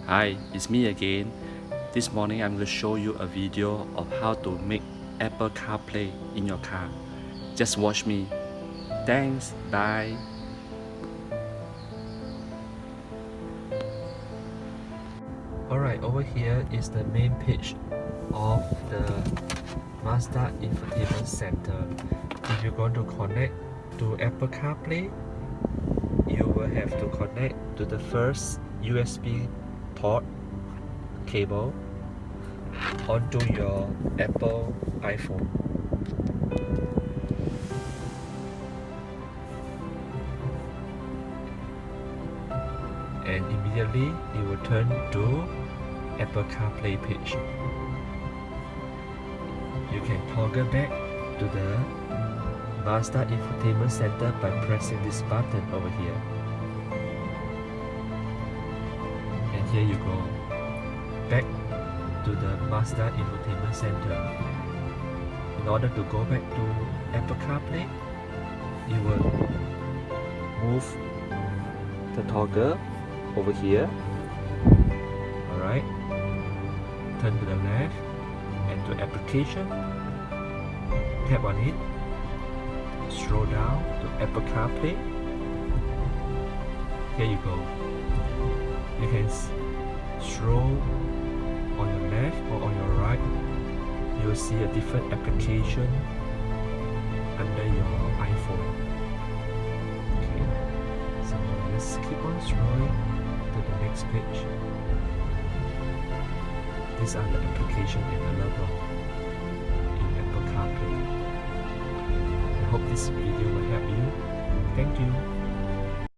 Hi, it's me again. This morning I'm going to show you a video of how to make Apple CarPlay in your car. Just watch me. Thanks, bye. Alright, over here is the main page of the Mazda Infotainment Center. If you're going to connect to Apple CarPlay, you will have to connect to the first USB port cable onto your Apple iPhone. And immediately it will turn to Apple CarPlay page. You can toggle back to the Mazda Infotainment Center by pressing this button over here. And here you go, back to the Mazda Infotainment Center. In order to go back to Apple CarPlay, you will move the toggle over here. Alright, turn to the left and to application, tap on it, scroll down to Apple CarPlay. Here you go. You can scroll on your left or on your right. You'll see a different application under your iPhone. Okay, so let's keep on scrolling to the next page. These are the application available in Apple CarPlay. I hope this video will help you. Thank you.